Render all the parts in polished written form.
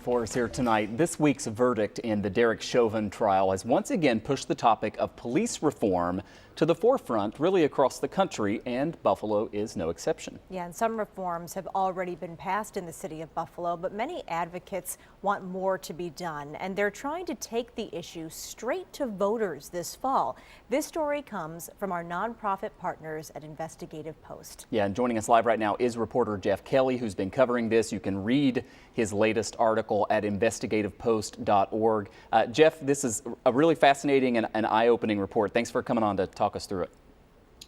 for us here tonight. This week's verdict in the Derek Chauvin trial has once again pushed the topic of police reform to the forefront, really across the country, and Buffalo is no exception. Yeah, and some reforms have already been passed in the city of Buffalo, but many advocates want more to be done, and they're trying to take the issue straight to voters this fall. This story comes from our nonprofit partners at Investigative Post. Yeah, and joining us live right now is reporter Geoff Kelly, who's been covering this. You can read his latest article at investigativepost.org. Geoff, this is a really fascinating and eye-opening report. Thanks for coming on to talk us through it.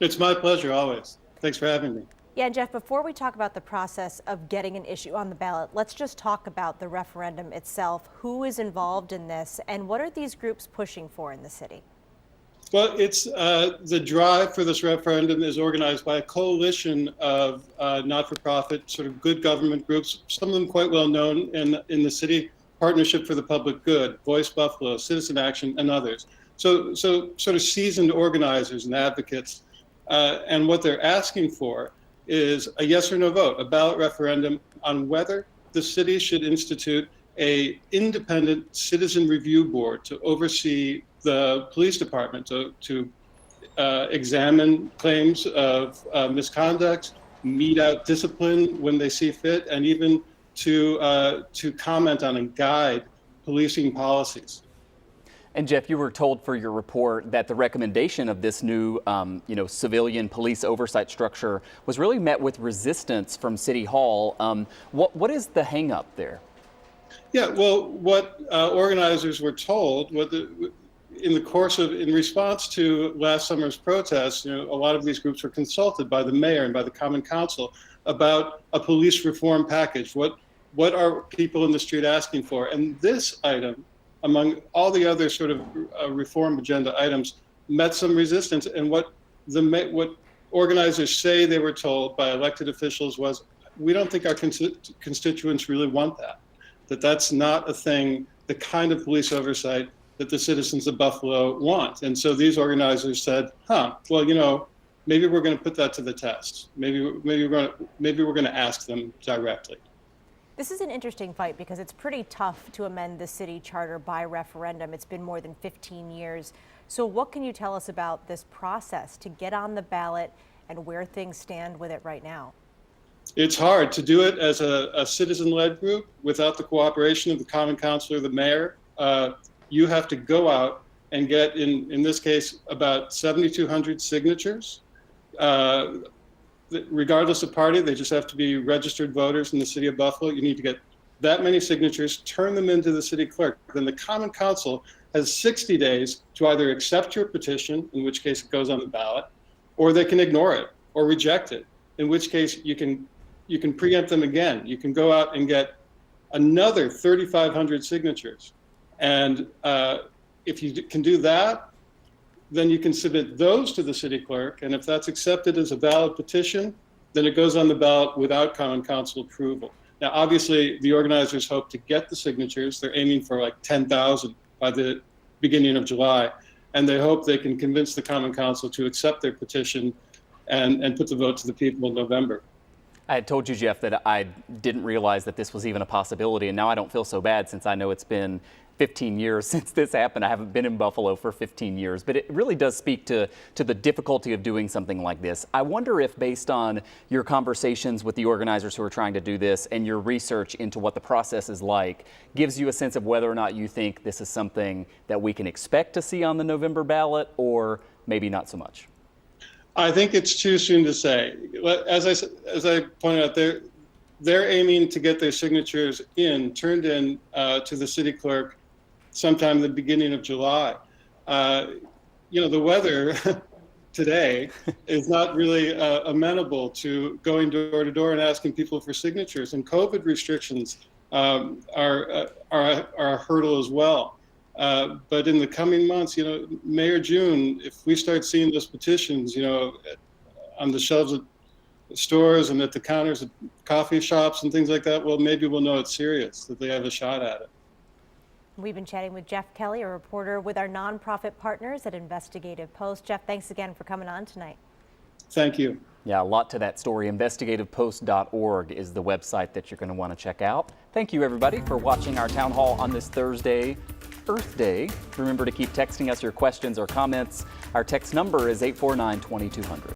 It's my pleasure, always. Thanks for having me. Yeah, Geoff, before we talk about the process of getting an issue on the ballot, let's just talk about the referendum itself. Who is involved in this, and what are these groups pushing for in the city? Well, it's the drive for this referendum is organized by a coalition of not-for-profit, sort of good government groups, some of them quite well known in the city: Partnership for the Public Good, Voice Buffalo, Citizen Action, and others. So sort of seasoned organizers and advocates. And what they're asking for is a yes or no vote, a ballot referendum on whether the city should institute an independent citizen review board to oversee the police department, to examine claims of misconduct, mete out discipline when they see fit, and even to comment on and guide policing policies. And Geoff, you were told for your report that the recommendation of this new, civilian police oversight structure was really met with resistance from City Hall. What is the hang-up there? Yeah, well, what organizers were told, in response to last summer's protests, a lot of these groups were consulted by the mayor and by the Common Council about a police reform package. What are people in the street asking for? And this item, among all the other sort of reform agenda items, met some resistance. And what organizers say they were told by elected officials was, we don't think our constituents really want that. That's not a thing, the kind of police oversight that the citizens of Buffalo want. And so these organizers said, well, maybe we're going to put that to the test. Maybe we're going to ask them directly. This is an interesting fight because it's pretty tough to amend the city charter by referendum. It's been more than 15 years. So what can you tell us about this process to get on the ballot and where things stand with it right now? It's hard to do it as a citizen-led group without the cooperation of the Common Council or the mayor. You have to go out and get, in this case, about 7,200 signatures. Regardless of party, they just have to be registered voters in the city of Buffalo. You need to get that many signatures, turn them into the city clerk. Then the Common Council has 60 days to either accept your petition, in which case it goes on the ballot, or they can ignore it or reject it, in which case you can preempt them again. You can go out and get another 3,500 signatures. And if you can do that, then you can submit those to the city clerk, and if that's accepted as a valid petition, then it goes on the ballot without Common Council approval. Now, obviously, the organizers hope to get the signatures. They're aiming for like 10,000 by the beginning of July, and they hope they can convince the Common Council to accept their petition and put the vote to the people in November. I had told you, Geoff, that I didn't realize that this was even a possibility, and now I don't feel so bad since I know it's been 15 years since this happened. I haven't been in Buffalo for 15 years, but it really does speak to the difficulty of doing something like this. I wonder if, based on your conversations with the organizers who are trying to do this and your research into what the process is like, gives you a sense of whether or not you think this is something that we can expect to see on the November ballot, or maybe not so much. I think it's too soon to say. As I pointed out, they're aiming to get their signatures turned in to the city clerk sometime in the beginning of July. The weather today is not really amenable to going door to door and asking people for signatures, and COVID restrictions are a hurdle as well. But in the coming months, May or June, if we start seeing those petitions, on the shelves at stores and at the counters at coffee shops and things like that, well, maybe we'll know it's serious, that they have a shot at it. We've been chatting with Geoff Kelly, a reporter with our nonprofit partners at Investigative Post. Geoff, thanks again for coming on tonight. Thank you. Yeah, a lot to that story. Investigativepost.org is the website that you're going to want to check out. Thank you, everybody, for watching our town hall on this Thursday, Earth Day. Remember to keep texting us your questions or comments. Our text number is 849-2200.